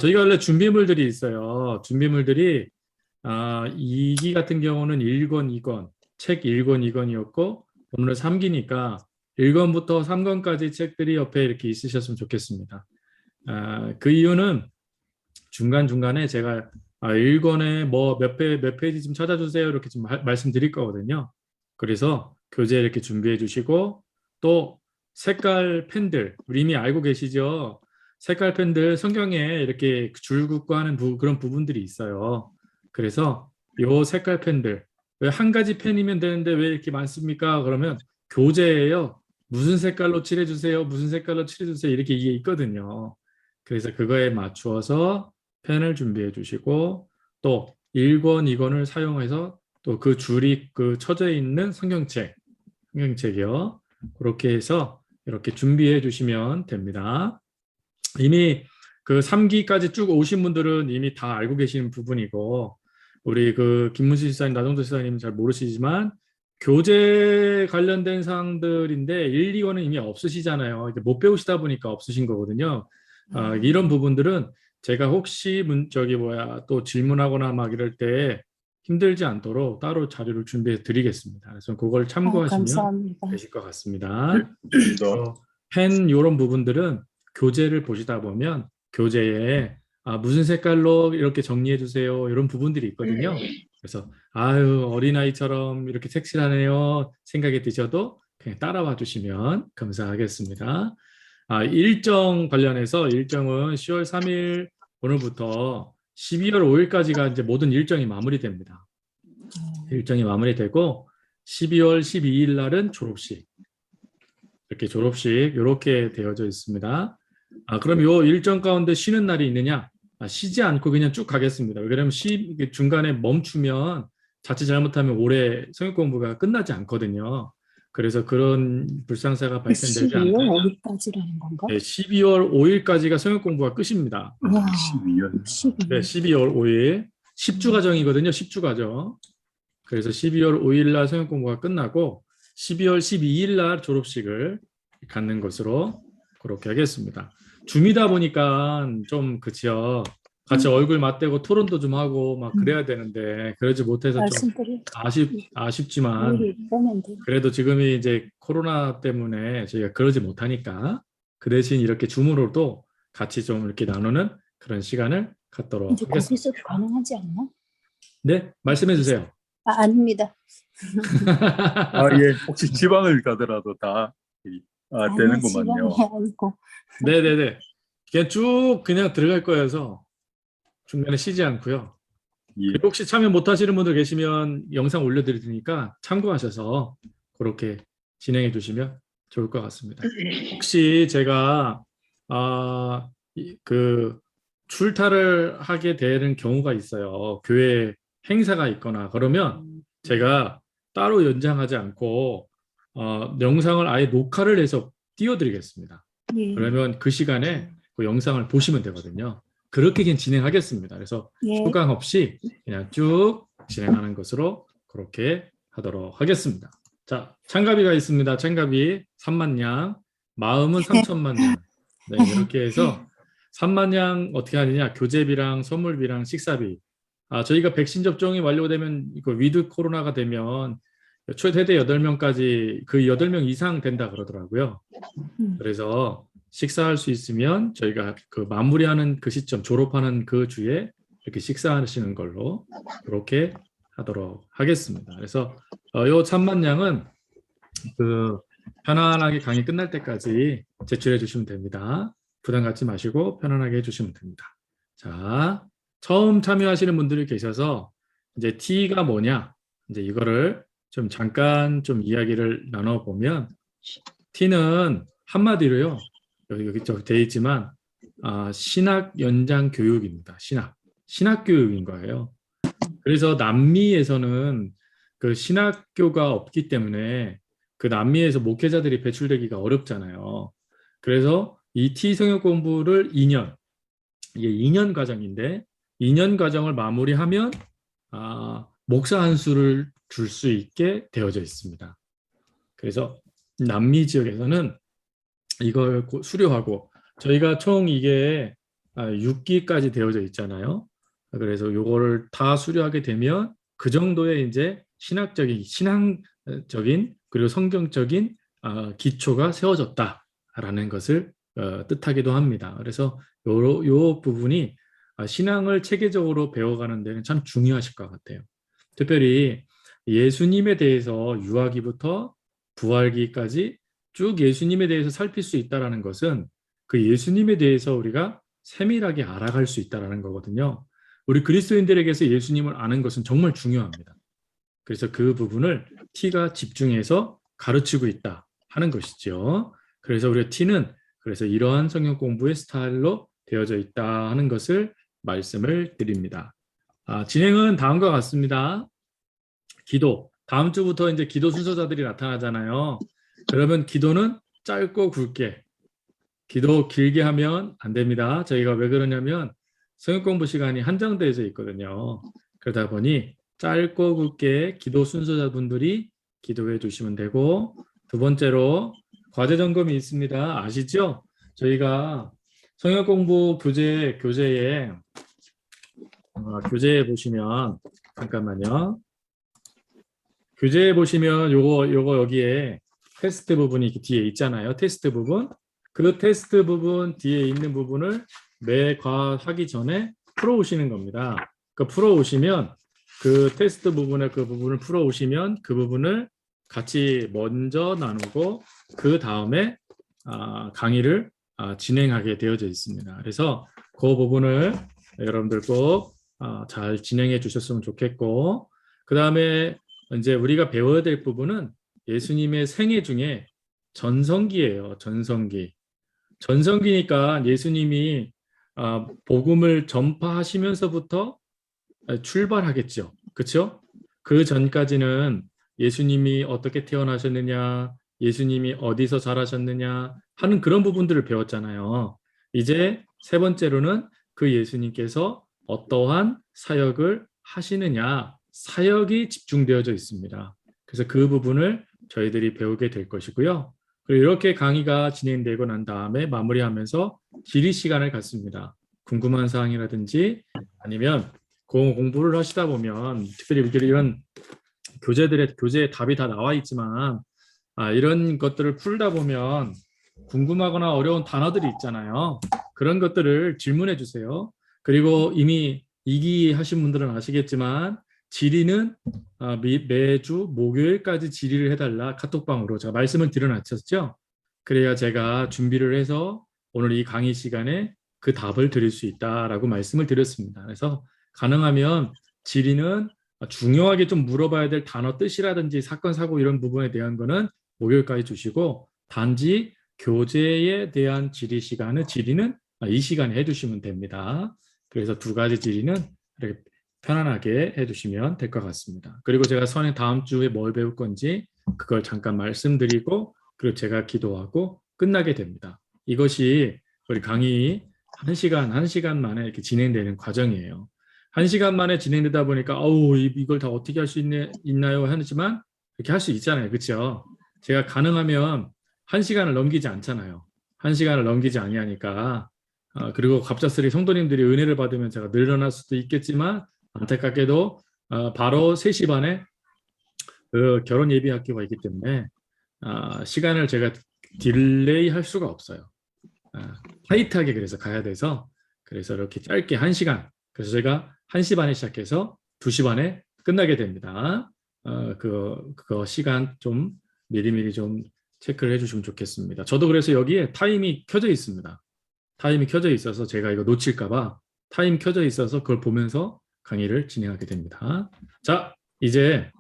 저희가 원래 준비물들이 있어요. 준비물들이 2기 같은 경우는 1권, 2권, 책 1권, 2권이었고 오늘은 3기니까 1권부터 3권까지 책들이 옆에 이렇게 있으셨으면 좋겠습니다. 그 이유는 중간중간에 제가 1권에 뭐 몇 페이지 좀 찾아주세요 이렇게 좀 말씀드릴 거거든요. 그래서 교재 이렇게 준비해 주시고 또 색깔 펜들 우리 이미 알고 계시죠? 색깔 펜들 성경에 이렇게 줄 긋고 하는 그런 부분들이 있어요. 그래서 요 색깔 펜들 왜 한 가지 펜이면 되는데 왜 이렇게 많습니까? 그러면 교재예요. 무슨 색깔로 칠해주세요. 무슨 색깔로 칠해주세요. 이렇게 이게 있거든요. 그래서 그거에 맞추어서 펜을 준비해 주시고 또 1권, 2권을 사용해서 또 그 줄이 그 쳐져 있는 성경책이요. 그렇게 해서 이렇게 준비해 주시면 됩니다. 이미 그 3기까지 쭉 오신 분들은 이미 다 알고 계시는 부분이고 우리 그 김문수 지사님, 나정도 지사님 잘 모르시지만 교재 관련된 사항들인데 1, 2권은 이미 없으시잖아요. 이제 못 배우시다 보니까 없으신 거거든요. 이런 부분들은 제가 혹시 또 질문하거나 막 이럴 때 힘들지 않도록 따로 자료를 준비해 드리겠습니다. 그래서 그걸 참고하시면 감사합니다. 되실 것 같습니다. 네, 감사합니다. 펜 이런 부분들은 교재를 보시다 보면 교재에 무슨 색깔로 이렇게 정리해 주세요. 이런 부분들이 있거든요. 그래서 아유 어린아이처럼 이렇게 색칠하네요 생각이 드셔도 그냥 따라와 주시면 감사하겠습니다. 일정 관련해서 일정은 10월 3일 오늘부터 12월 5일까지가 이제 모든 일정이 마무리됩니다. 일정이 마무리되고 12월 12일 날은 졸업식. 이렇게 졸업식 이렇게 되어져 있습니다. 그럼 요 일정 가운데 쉬는 날이 있느냐? 쉬지 않고 그냥 쭉 가겠습니다. 왜냐하면 중간에 멈추면 자칫 잘못하면 올해 성역 공부가 끝나지 않거든요. 그래서 그런 불상사가 발생되지 12월 않도록 5일까지라는 건가? 네, 12월 5일까지가 성역 공부가 끝입니다. 와, 12월. 12월. 네, 12월 5일 10주 과정이거든요. 10주 과정. 그래서 12월 5일 날 성역 공부가 끝나고 12월 12일 날 졸업식을 갖는 것으로 그렇게 하겠습니다. 줌이다 보니까 좀 그치요. 같이 얼굴 맞대고 토론도 좀 하고 막 그래야 되는데 그러지 못해서 좀 말씀드릴 아쉽지만 우리 보면 돼. 그래도 지금이 이제 코로나 때문에 저희가 그러지 못하니까 그 대신 이렇게 줌으로도 같이 좀 이렇게 나누는 그런 시간을 갖도록 이제 하겠습니다. 거기서 가능하지 않나? 네, 말씀해 주세요. 아닙니다. 예, 혹시 지방을 가더라도 다 되는구만요. 지방이 아니고. 네네네. 그냥 쭉 그냥 들어갈 거여서 중간에 쉬지 않고요. 예, 그리고 혹시 참여 못하시는 분들 계시면 영상 올려드릴 테니까 참고하셔서 그렇게 진행해 주시면 좋을 것 같습니다. 혹시 제가 그 출타를 하게 되는 경우가 있어요. 교회 행사가 있거나 그러면 제가 따로 연장하지 않고 영상을 아예 녹화를 해서 띄워드리겠습니다. 예. 그러면 그 시간에 그 영상을 보시면 되거든요. 그렇게 그냥 진행하겠습니다. 그래서 예. 휴강 없이 그냥 쭉 진행하는 것으로 그렇게 하도록 하겠습니다. 자, 참가비가 있습니다. 참가비 3만 양, 마음은 3천만 양. 네, 이렇게 해서 3만 양 어떻게 하느냐? 교재비랑 선물비랑 식사비. 저희가 백신 접종이 완료되면 이거 위드 코로나가 되면 최대 8명까지 그 8명 이상 된다 그러더라고요. 그래서 식사할 수 있으면 저희가 그 마무리하는 그 시점 졸업하는 그 주에 이렇게 식사하시는 걸로 그렇게 하도록 하겠습니다. 그래서 요 3만 양은 그 편안하게 강의 끝날 때까지 제출해 주시면 됩니다. 부담 갖지 마시고 편안하게 해주시면 됩니다. 자, 처음 참여하시는 분들이 계셔서 이제 T가 뭐냐? 이제 이거를 좀 잠깐 좀 이야기를 나눠보면 T는 한마디로요. 여기 돼 있지만 신학 연장 교육입니다. 신학 교육인 거예요. 그래서 남미에서는 그 신학교가 없기 때문에 그 남미에서 목회자들이 배출되기가 어렵잖아요. 그래서 이 T 성역 공부를 2년, 이게 2년 과정인데 2년 과정을 마무리하면 목사 한 수를 줄 수 있게 되어져 있습니다. 그래서 남미 지역에서는 이걸 수료하고 저희가 총 이게 6기까지 되어져 있잖아요. 그래서 요거를 다 수료하게 되면 그 정도의 이제 신앙적인 그리고 성경적인 기초가 세워졌다라는 것을 뜻하기도 합니다. 그래서 요 부분이 신앙을 체계적으로 배워가는 데는 참 중요하실 것 같아요. 특별히 예수님에 대해서 유아기부터 부활기까지 쭉 예수님에 대해서 살필 수 있다는 것은 그 예수님에 대해서 우리가 세밀하게 알아갈 수 있다는 거거든요. 우리 그리스도인들에게서 예수님을 아는 것은 정말 중요합니다. 그래서 그 부분을 T가 집중해서 가르치고 있다 하는 것이죠. 그래서 우리 T는 그래서 이러한 성경 공부의 스타일로 되어져 있다 하는 것을 말씀을 드립니다. 진행은 다음과 같습니다. 기도. 다음 주부터 이제 기도 순서자들이 나타나잖아요. 그러면 기도는 짧고 굵게. 기도 길게 하면 안 됩니다. 저희가 왜 그러냐면 성경 공부 시간이 한정되어져 있거든요. 그러다 보니 짧고 굵게 기도 순서자분들이 기도해 주시면 되고, 두 번째로 과제 점검이 있습니다. 아시죠? 저희가 성경 공부 교재에 보시면 잠깐만요. 교재에 보시면 요거 여기에 테스트 부분이 이렇게 뒤에 있잖아요. 테스트 부분. 그 테스트 부분 뒤에 있는 부분을 매 과 하기 전에 풀어오시는 겁니다. 그 풀어오시면 그 테스트 부분의 그 부분을 풀어오시면 그 부분을 같이 먼저 나누고 그 다음에 강의를 진행하게 되어져 있습니다. 그래서 그 부분을 여러분들 꼭 잘 진행해 주셨으면 좋겠고, 그 다음에 이제 우리가 배워야 될 부분은 예수님의 생애 중에 전성기예요. 전성기니까 예수님이 복음을 전파하시면서부터 출발하겠죠. 그렇죠? 그 전까지는 예수님이 어떻게 태어나셨느냐, 예수님이 어디서 자라셨느냐 하는 그런 부분들을 배웠잖아요. 이제 세 번째로는 그 예수님께서 어떠한 사역을 하시느냐, 사역이 집중되어져 있습니다. 그래서 그 부분을 저희들이 배우게 될 것이고요. 그리고 이렇게 강의가 진행되고 난 다음에 마무리하면서 질의 시간을 갖습니다. 궁금한 사항이라든지 아니면 공부를 하시다 보면 특별히 이런 교재에 답이 다 나와 있지만 이런 것들을 풀다 보면 궁금하거나 어려운 단어들이 있잖아요. 그런 것들을 질문해 주세요. 그리고 이미 2기 하신 분들은 아시겠지만 질의는 매주 목요일까지 질의를 해달라 카톡방으로 제가 말씀을 드려놨었죠. 그래야 제가 준비를 해서 오늘 이 강의 시간에 그 답을 드릴 수 있다라고 말씀을 드렸습니다. 그래서 가능하면 질의는 중요하게 좀 물어봐야 될 단어 뜻이라든지 사건 사고 이런 부분에 대한 거는 목요일까지 주시고, 단지 교재에 대한 질의는 이 시간에 해주시면 됩니다. 그래서 두 가지 질의는 이렇게 편안하게 해주시면 될 것 같습니다. 그리고 제가 다음 주에 뭘 배울 건지 그걸 잠깐 말씀드리고, 그리고 제가 기도하고 끝나게 됩니다. 이것이 우리 강의 1시간 만에 이렇게 진행되는 과정이에요. 1시간 만에 진행되다 보니까 이걸 다 어떻게 할 수 있나요? 하지만 이렇게 할 수 있잖아요. 그렇죠? 제가 가능하면 1시간을 넘기지 않잖아요. 1시간을 넘기지 아니하니까 그리고 갑작스레 성도님들이 은혜를 받으면 제가 늘어날 수도 있겠지만 안타깝게도 바로 3시 반에 그 결혼 예비 학교가 있기 때문에 시간을 제가 딜레이 할 수가 없어요. 타이트하게 그래서 가야 돼서 그래서 이렇게 짧게 1시간, 그래서 제가 1시 반에 시작해서 2시 반에 끝나게 됩니다. 그거 시간 좀 미리미리 좀 체크를 해주시면 좋겠습니다. 저도 그래서 여기에 타임이 켜져 있습니다. 타임이 켜져 있어서 제가 이거 놓칠까봐 타임 켜져 있어서 그걸 보면서 강의를 진행하게 됩니다. 자, 이제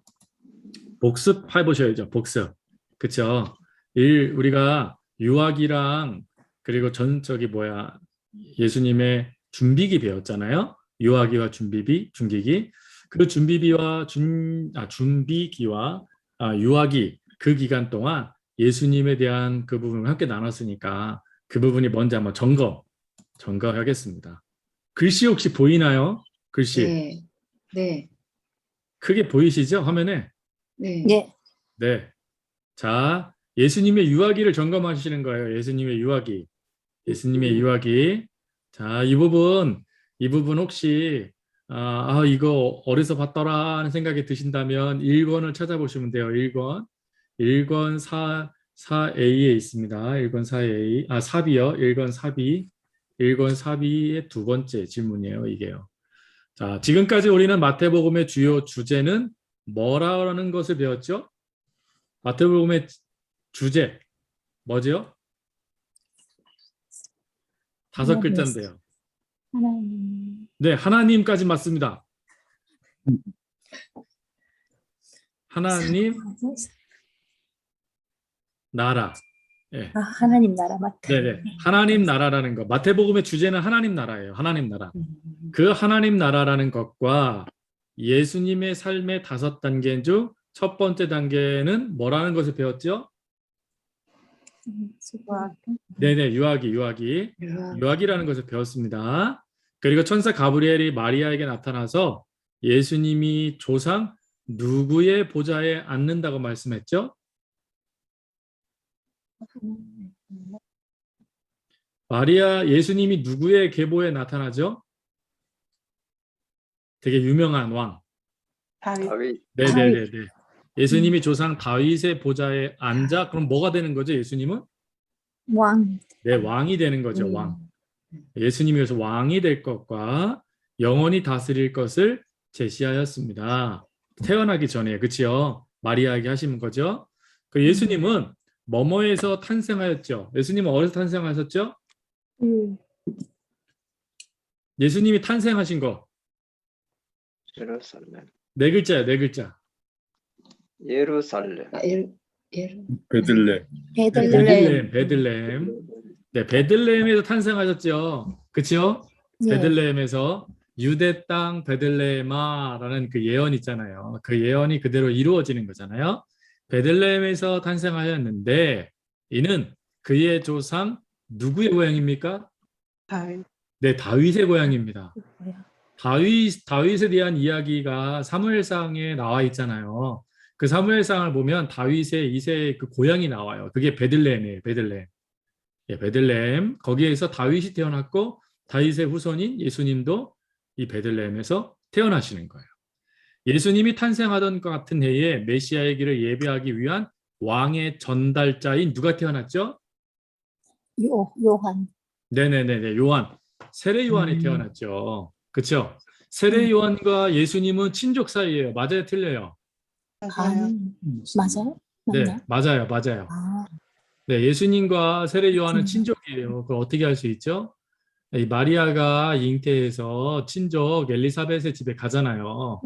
복습해 보셔야죠. 복습. 그쵸? 우리가 유아기랑 그리고 예수님의 준비기 배웠잖아요. 유아기와 중기기. 그 준비기와 유아기 그 기간 동안 예수님에 대한 그 부분을 함께 나눴으니까 그 부분이 뭔지 한번 점검하겠습니다. 글씨 혹시 보이나요? 글씨. 네. 네. 크게 보이시죠? 화면에? 네. 네. 네. 자, 예수님의 유아기를 점검하시는 거예요. 예수님의 유아기. 자, 이 부분 혹시 이거 어디서 봤더라 하는 생각이 드신다면 1권을 찾아보시면 돼요. 1권. 1권 4A에 있습니다. 1권 4A. 4B요. 1권 4B. 1권 4B의 두 번째 질문이에요. 이게요. 자, 지금까지 우리는 마태복음의 주요 주제는 뭐라는 것을 배웠죠? 마태복음의 주제 뭐죠? 5글자인데요. 하나님. 네, 하나님까지 맞습니다. 하나님 나라. 예. 하나님 나라 맞다. 네네. 하나님 나라라는 것. 마태복음의 주제는 하나님 나라예요. 하나님 나라. 그 하나님 나라라는 것과 예수님의 삶의 5단계 중 첫 번째 단계는 뭐라는 것을 배웠죠? 네네, 유아기라는 것을 배웠습니다. 그리고 천사 가브리엘이 마리아에게 나타나서 예수님이 조상 누구의 보좌에 앉는다고 말씀했죠? 예수님이 누구의 계보에 나타나죠? 되게 유명한 왕. 다윗. 네네네네. 예수님이 조상 다윗의 보좌에 앉아, 그럼 뭐가 되는 거죠, 예수님은? 왕. 네, 왕이 되는 거죠, 왕. 예수님이 그래서 왕이 될 것과 영원히 다스릴 것을 제시하였습니다. 태어나기 전에, 그치요? 마리아에게 하신 거죠. 그 예수님은 뭐뭐에서 탄생하였죠? 예수님은 어디서 탄생하셨죠? 예수님이 탄생하신 거. 예루살렘. 4글자예요, 4글자. 예루살렘. 베들레. 베들레헴. 네, 베들레헴에서 탄생하셨죠. 그치요? 베들레헴에서 유대 땅 베들레헴아라는 그 예언 있잖아요. 그 예언이 그대로 이루어지는 거잖아요. 베들레헴에서 탄생하였는데 이는 그의 조상 누구의 고향입니까? 다윗. 네, 다윗의 고향입니다. 다윗에 대한 이야기가 사무엘상에 나와 있잖아요. 그 사무엘상을 보면 다윗의 2세의 그 고향이 나와요. 그게 베들레헴이에요. 베들레헴. 예, 베들레헴. 거기에서 다윗이 태어났고 다윗의 후손인 예수님도 이 베들레헴에서 태어나시는 거예요. 예수님이 탄생하던 것 같은 해에 메시아의 길을 예배하기 위한 왕의 전달자인 누가 태어났죠? 요한. 네네네, 요한. 세례 요한이 태어났죠. 그렇죠? 세례 요한과 예수님은 친족 사이예요. 맞아요, 틀려요? 맞아요? 네, 맞아요. 네, 예수님과 세례 요한은 친족이에요. 그걸 어떻게 할 수 있죠? 이 마리아가 잉태해서 친족 엘리사벳의 집에 가잖아요.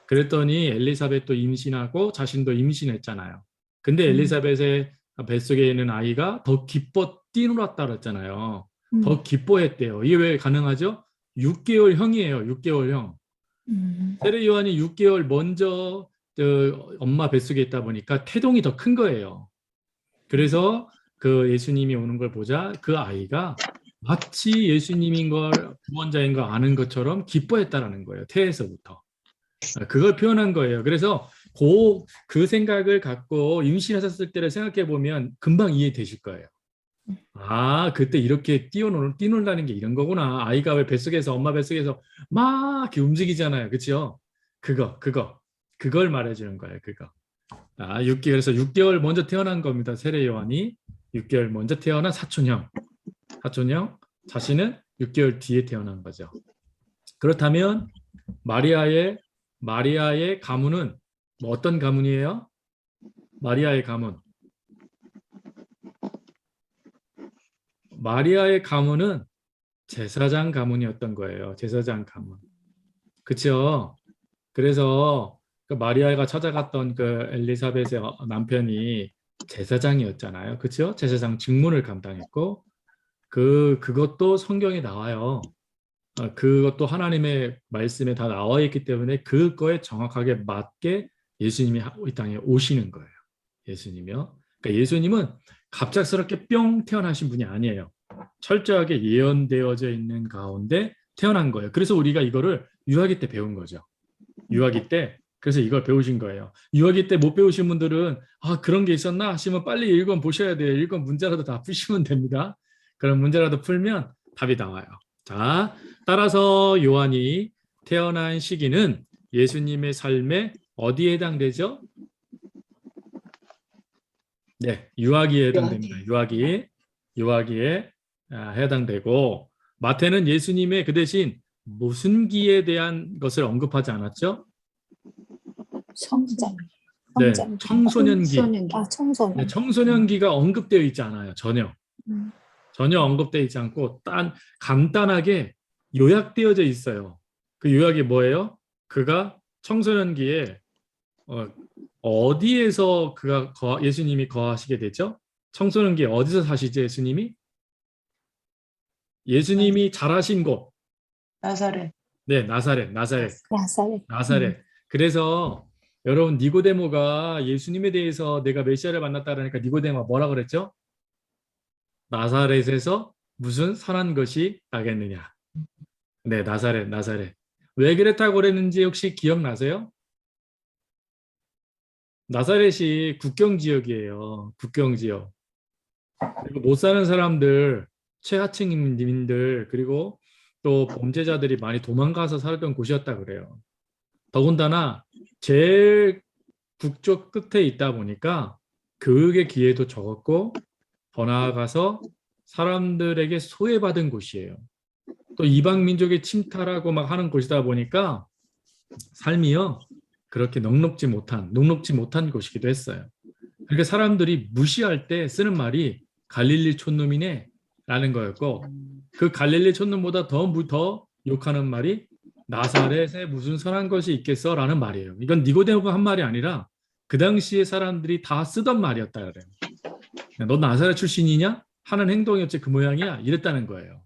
그랬더니 엘리사벳도 임신하고 자신도 임신했잖아요. 근데 엘리사벳의 뱃속에 있는 아이가 더 뛰놀았다 그랬잖아요. 더 기뻐했대요. 이게 왜 가능하죠? 6개월 형이에요. 6개월 형. 세례 요한이 6개월 먼저 엄마 뱃속에 있다 보니까 태동이 더 큰 거예요. 그래서 그 예수님이 오는 걸 보자 그 아이가 마치 예수님인 걸 구원자인 걸 아는 것처럼 기뻐했다라는 거예요. 태에서부터. 그걸 표현한 거예요. 그래서 그 생각을 갖고 임신하셨을 때를 생각해 보면 금방 이해되실 거예요. 그때 이렇게 뛰놀라는 게 이런 거구나. 아이가 왜 엄마 뱃속에서 막 이렇게 움직이잖아요. 그렇죠? 그걸 말해주는 거예요. 그래서 6개월 먼저 태어난 겁니다. 세례 요한이 6개월 먼저 태어난 사촌형. 자신은 6개월 뒤에 태어난 거죠. 그렇다면 마리아의 가문은 어떤 가문이에요? 마리아의 가문은 제사장 가문이었던 거예요. 제사장 가문. 그렇죠? 그래서 그 마리아가 찾아갔던 그 엘리사벳의 남편이 제사장이었잖아요. 그렇죠? 제사장 직무를 감당했고 그것도 성경에 나와요. 그것도 하나님의 말씀에 다 나와 있기 때문에 그거에 정확하게 맞게 예수님이 이 땅에 오시는 거예요. 예수님이요. 그러니까 예수님은 갑작스럽게 뿅 태어나신 분이 아니에요. 철저하게 예언되어져 있는 가운데 태어난 거예요. 그래서 우리가 이거를 유아기 때 배운 거죠. 유아기 때. 그래서 이걸 배우신 거예요. 유아기 때 못 배우신 분들은 그런 게 있었나 하시면 빨리 1권 보셔야 돼요. 1권 문제라도 다 푸시면 됩니다. 그런 문제라도 풀면 답이 나와요. 자, 따라서 요한이 태어난 시기는 예수님의 삶에 어디에 해당되죠? 네, 유아기에 해당됩니다. 유아기에 해당되고, 마태는 예수님의 그 대신 무슨 기에 대한 것을 언급하지 않았죠? 성장. 네, 성장. 청소년기. 아, 청소년. 네, 청소년기가 언급되어 있지 않아요. 전혀 언급되어 있지 않고 간단하게 요약되어져 있어요. 그 요약이 뭐예요? 그가 청소년기에 어디에서 예수님이 거하시게 되죠? 청소년기에 어디서 사시죠, 예수님이? 예수님이 자라신 곳. 나사렛. 네, 나사렛. 나사렛. 그래서 여러분, 니고데모가 예수님에 대해서 내가 메시아를 만났다 그러니까 니고데모가 뭐라 그랬죠? 나사렛에서 무슨 선한 것이 나겠느냐. 네, 나사렛. 왜 그랬다고 그랬는지 혹시 기억나세요? 나사렛이 국경 지역이에요. 국경 지역. 그리고 못 사는 사람들, 최하층민들, 그리고 또 범죄자들이 많이 도망가서 살던 곳이었다 그래요. 더군다나 제일 북쪽 끝에 있다 보니까 교육의 기회도 적었고, 더 나아가서 사람들에게 소외받은 곳이에요. 또 이방 민족의 침탈하고 막 하는 곳이다 보니까 삶이요, 그렇게 녹록지 못한 곳이기도 했어요. 그러니까 사람들이 무시할 때 쓰는 말이 갈릴리 촌놈이네 라는 거였고, 그 갈릴리 촌놈보다 더 욕하는 말이 나사렛에 무슨 선한 것이 있겠어 라는 말이에요. 이건 니고데모가 한 말이 아니라 그 당시에 사람들이 다 쓰던 말이었다 그래요. 너 나사렛 출신이냐? 하는 행동이 어째 그 모양이야? 이랬다는 거예요.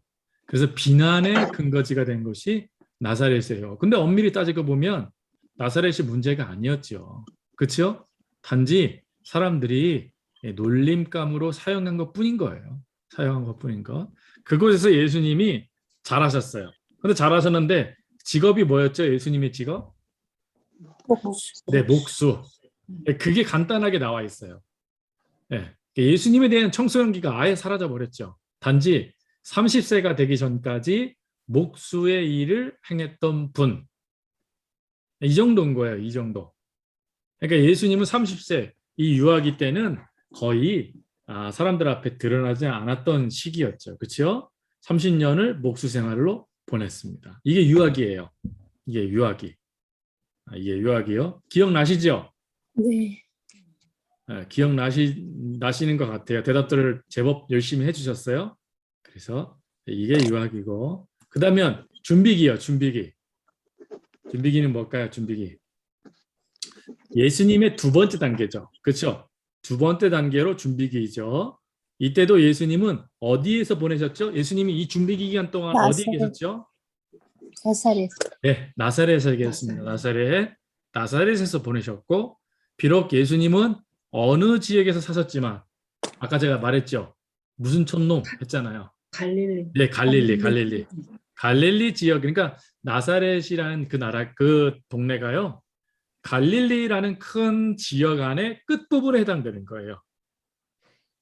그래서 비난의 근거지가 된 것이 나사렛이에요. 근데 엄밀히 따지고 보면 나사렛이 문제가 아니었죠. 그렇죠? 단지 사람들이 놀림감으로 사용한 것뿐인 거예요. 그곳에서 예수님이 잘하셨어요. 근데 잘하셨는데 직업이 뭐였죠? 예수님의 직업? 네, 목수. 그게 간단하게 나와 있어요. 네. 예수님에 대한 청소년기가 아예 사라져 버렸죠. 단지 30세가 되기 전까지 목수의 일을 행했던 분. 이 정도인 거예요. 이 정도. 그러니까 예수님은 30세, 이 유아기 때는 거의 사람들 앞에 드러나지 않았던 시기였죠. 그렇죠? 30년을 목수 생활로 보냈습니다. 이게 유아기예요. 이게 유아기요. 기억나시죠? 네. 기억나시는 것 같아요. 대답들을 제법 열심히 해주셨어요. 그래서 이게 유아기고, 그 다음에 준비기요. 준비기는 뭘까요? 준비기. 예수님의 두 번째 단계죠. 그렇죠? 두 번째 단계로 준비기이죠. 이때도 예수님은 어디에서 보내셨죠? 예수님이 이 준비기 기간 동안 어디에 계셨죠? 나사렛. 네, 나사렛에 계셨습니다. 나사렛에서 보내셨고, 비록 예수님은 어느 지역에서 사셨지만 아까 제가 말했죠. 무슨 촌놈 했잖아요. 갈릴리. 네, 갈릴리 지역, 그러니까 나사렛이라는 그 동네가요, 갈릴리라는 큰 지역 안에 끝부분에 해당되는 거예요.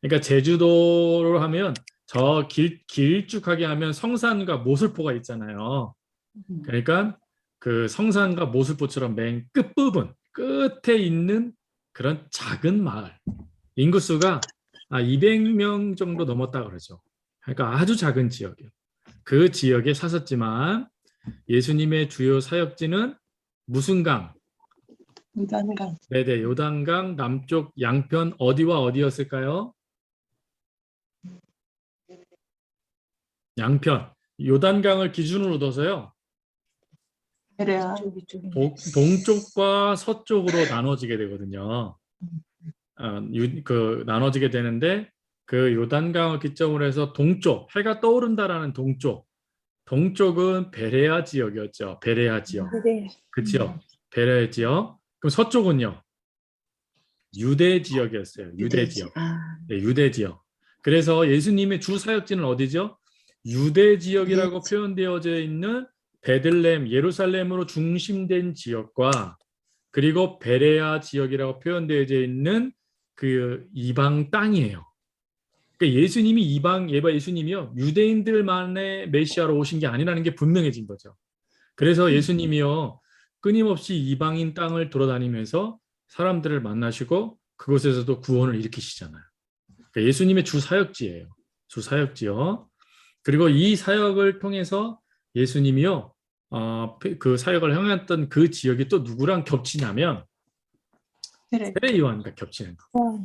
그러니까 제주도로 하면 저 길쭉하게 하면 성산과 모슬포가 있잖아요. 그러니까 그 성산과 모슬포처럼 맨 끝부분, 끝에 있는 그런 작은 마을. 인구수가 200명 정도 넘었다 그러죠. 그러니까 아주 작은 지역이에요. 그 지역에 사셨지만 예수님의 주요 사역지는 무슨 강? 요단강. 네네, 요단강 남쪽 양편 어디와 어디였을까요? 양편. 요단강을 기준으로 둬서요. 베레아. 동쪽과 서쪽으로 나눠지게 되거든요. 나눠지게 되는데 그 요단강을 기점으로 해서 동쪽, 해가 떠오른다라는 동쪽은 베레아 지역이었죠. 베레아 지역. 그렇죠? 베레아 지역. 그럼 서쪽은요? 유대 지역이었어요. 유대 지역. 네, 유대 지역. 그래서 예수님의 주 사역지는 어디죠? 유대 지역이라고 표현되어져 있는 베들레헴, 예루살렘으로 중심된 지역과 그리고 베레아 지역이라고 표현되어져 있는 그 이방 땅이에요. 그러니까 예수님이요 유대인들만의 메시아로 오신 게 아니라는 게 분명해진 거죠. 그래서 예수님이요 끊임없이 이방인 땅을 돌아다니면서 사람들을 만나시고 그곳에서도 구원을 일으키시잖아요. 그러니까 예수님의 주 사역지예요. 주 사역지요. 그리고 이 사역을 통해서 예수님이요 그 사역을 행했던 그 지역이 또 누구랑 겹치냐면 세례. 세례 요한과 겹치는 거. 와,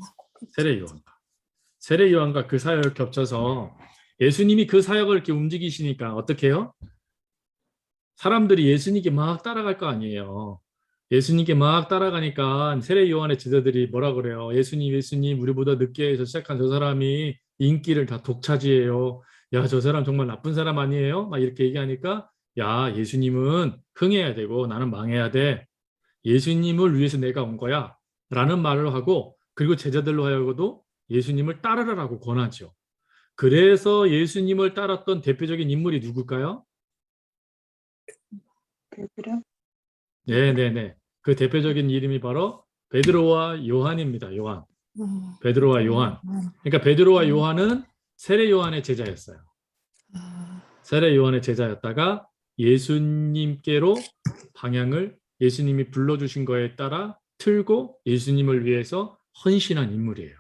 세례 요한과 그 사역을 겹쳐서 예수님이 그 사역을 이렇게 움직이시니까 어떻게 해요? 사람들이 예수님께 막 따라갈 거 아니에요. 예수님께 막 따라가니까 세례 요한의 제자들이 뭐라 그래요? 예수님, 우리보다 늦게 시작한 저 사람이 인기를 다 독차지해요. 야, 저 사람 정말 나쁜 사람 아니에요? 막 이렇게 얘기하니까 야, 예수님은 흥해야 되고 나는 망해야 돼. 예수님을 위해서 내가 온 거야. 라는 말을 하고 그리고 제자들로 하여금도 예수님을 따르라고 권하죠. 그래서 예수님을 따랐던 대표적인 인물이 누굴까요? 베드로. 네네네. 그 대표적인 이름이 바로 베드로와 요한입니다. 요한. 베드로와 요한. 그러니까 베드로와 요한은 세례 요한의 제자였어요. 세례 요한의 제자였다가 예수님께로 방향을 예수님이 불러주신 거에 따라 틀고 예수님을 위해서 헌신한 인물이에요.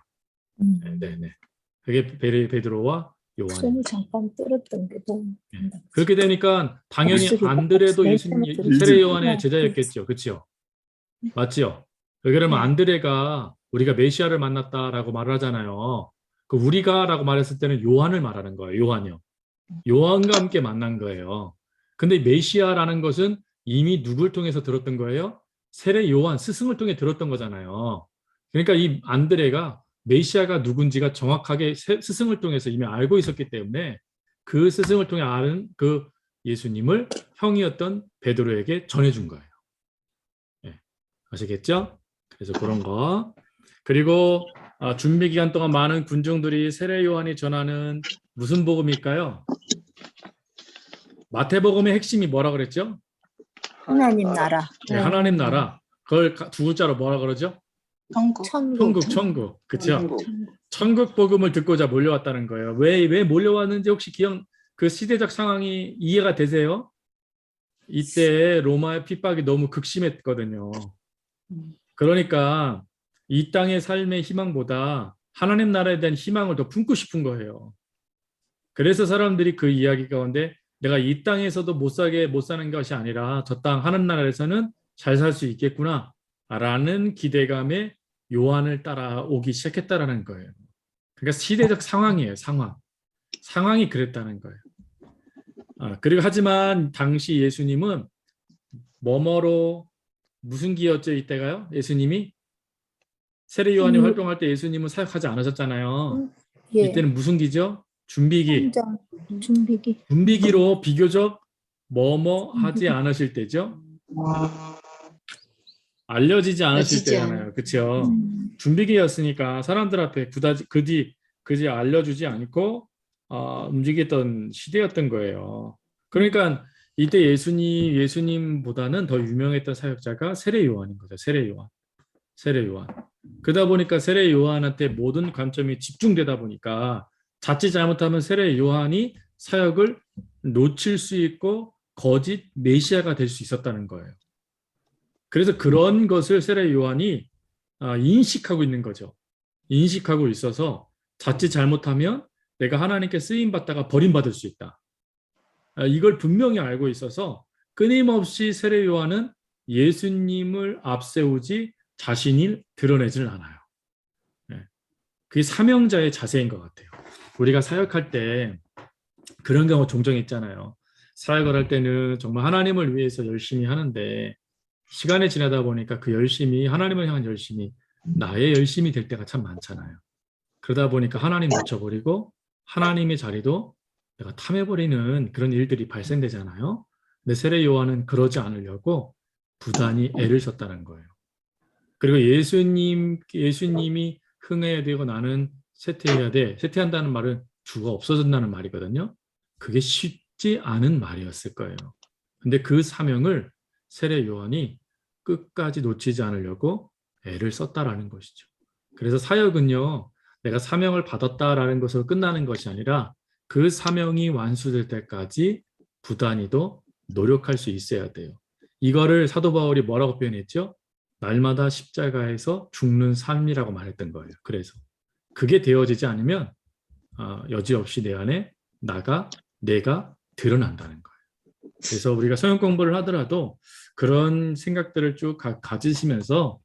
네네. 그게 베드로와 요한. 손을 잠깐 떨었던 게 너무 그렇게 되니까 당연히 안드레도 세례 요한의 제자였겠죠. 그렇죠? 맞지요? 그러면 안드레가 우리가 메시아를 만났다라고 말을 하잖아요. 그 우리가라고 말했을 때는 요한을 말하는 거예요. 요한이요. 요한과 함께 만난 거예요. 근데 메시아라는 것은 이미 누굴 통해서 들었던 거예요? 세례 요한 스승을 통해 들었던 거잖아요. 그러니까 이 안드레가 메시아가 누군지가 정확하게 스승을 통해서 이미 알고 있었기 때문에 그 스승을 통해 아는 그 예수님을 형이었던 베드로에게 전해준 거예요. 네. 아시겠죠? 그래서 그런 거. 그리고 준비 기간 동안 많은 군중들이 세례 요한이 전하는 무슨 복음일까요? 마태복음의 핵심이 뭐라 그랬죠? 하나님 나라. 네, 하나님 나라. 그걸 두 글자로 뭐라 그러죠? 천국. 그렇죠? 천국 복음을 듣고자 몰려왔다는 거예요. 왜 몰려왔는지 혹시 그 시대적 상황이 이해가 되세요? 이때 로마의 핍박이 너무 극심했거든요. 그러니까 이 땅의 삶의 희망보다 하나님 나라에 대한 희망을 더 품고 싶은 거예요. 그래서 사람들이 그 이야기 가운데 내가 이 땅에서도 못 사는 것이 아니라 저 땅 하늘 나라에서는 잘 살 수 있겠구나 라는 기대감에 요한을 따라오기 시작했다라는 거예요. 그러니까 시대적 상황이에요. 상황이 그랬다는 거예요. 그리고 하지만 당시 예수님은 뭐뭐로 무슨 기였죠 이때가요? 예수님이 세례 요한이 활동할 때 예수님은 사역하지 않으셨잖아요. 예. 이때는 무슨 기죠? 준비기. 준비기로 비교적 뭐뭐 하지 않으실 때죠. 알려지지 않으실 때잖아요. 그렇죠? 준비기였으니까 사람들 앞에 그지 알려주지 않고 움직였던 시대였던 거예요. 그러니까 이때 예수님보다는 더 유명했던 사역자가 세례 요한인 거죠. 세례 요한. 그러다 보니까 세례 요한한테 모든 관점이 집중되다 보니까 자칫 잘못하면 세례 요한이 사역을 놓칠 수 있고 거짓 메시아가 될 수 있었다는 거예요. 그래서 그런 것을 세례 요한이 인식하고 있는 거죠. 인식하고 있어서 자칫 잘못하면 내가 하나님께 쓰임받다가 버림받을 수 있다. 이걸 분명히 알고 있어서 끊임없이 세례 요한은 예수님을 앞세우지 자신을 드러내지는 않아요. 그게 사명자의 자세인 것 같아요. 우리가 사역할 때 그런 경우 종종 있잖아요. 사역을 할 때는 정말 하나님을 위해서 열심히 하는데 시간이 지나다 보니까 그 열심이 하나님을 향한 열심이 나의 열심이 될 때가 참 많잖아요. 그러다 보니까 하나님 놓쳐버리고 하나님의 자리도 내가 탐해버리는 그런 일들이 발생되잖아요. 근데 세례 요한은 그러지 않으려고 부단히 애를 썼다는 거예요. 그리고 예수님이 흥해야 되고 나는 쇠퇴해야 돼. 쇠퇴한다는 말은 주가 없어진다는 말이거든요. 그게 쉽지 않은 말이었을 거예요. 근데 그 사명을 세례 요한이 끝까지 놓치지 않으려고 애를 썼다라는 것이죠. 그래서 사역은요, 내가 사명을 받았다라는 것으로 끝나는 것이 아니라 그 사명이 완수될 때까지 부단히도 노력할 수 있어야 돼요. 이거를 사도 바울이 뭐라고 표현했죠? 날마다 십자가에서 죽는 삶이라고 말했던 거예요. 그래서 그게 되어지지 않으면 여지없이 내 안에 내가 드러난다는 거예요. 그래서 우리가 성경 공부를 하더라도 그런 생각들을 쭉 가지시면서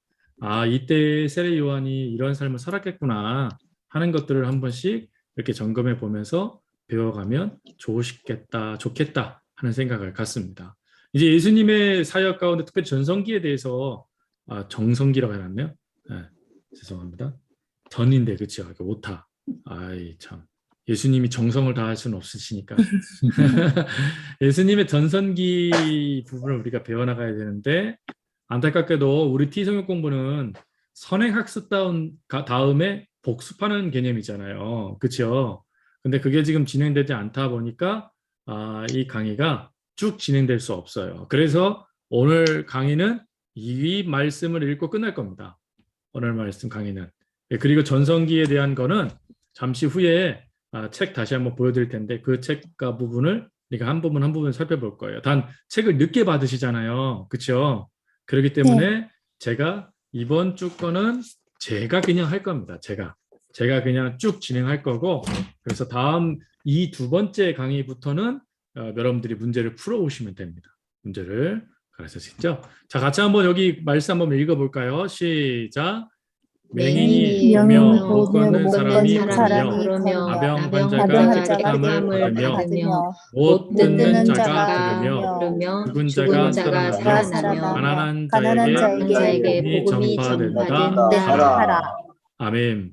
이때 세례 요한이 이런 삶을 살았겠구나 하는 것들을 한 번씩 이렇게 점검해 보면서 배워가면 좋겠다 하는 생각을 갖습니다. 이제 예수님의 사역 가운데 특별히 전성기에 대해서 정성기라고 해놨네요. 네, 죄송합니다. 전인데 그렇죠. 오타. 참. 예수님이 정성을 다할 수는 없으시니까. 예수님의 전성기 부분을 우리가 배워나가야 되는데 안타깝게도 우리 T성역 공부는 선행학습 다음에 복습하는 개념이잖아요. 그렇죠? 근데 그게 지금 진행되지 않다 보니까 이 강의가 쭉 진행될 수 없어요. 그래서 오늘 강의는 이 말씀을 읽고 끝날 겁니다. 오늘 말씀 강의는. 그리고 전성기에 대한 거는 잠시 후에 책 다시 한번 보여드릴 텐데 그 책과 부분을 우리가 한 부분 살펴볼 거예요. 단 책을 늦게 받으시잖아요. 그렇죠? 그렇기 때문에 제가 이번 주 거는 제가 그냥 할 겁니다. 제가 그냥 쭉 진행할 거고 그래서 다음 이 두 번째 강의부터는 여러분들이 문제를 풀어오시면 됩니다. 문제를 가르쳐주시죠. 자, 같이 한번 여기 말씀 한번 읽어볼까요? 시작. 맹인이 보며 못 걷는 사람이 걸으며 아병 환자가 깨끗함을 받으며 못 듣는 자가 들으며 죽은 자가 살아나며 가난한 자에게 복음이 전파된다 하라. 아멘.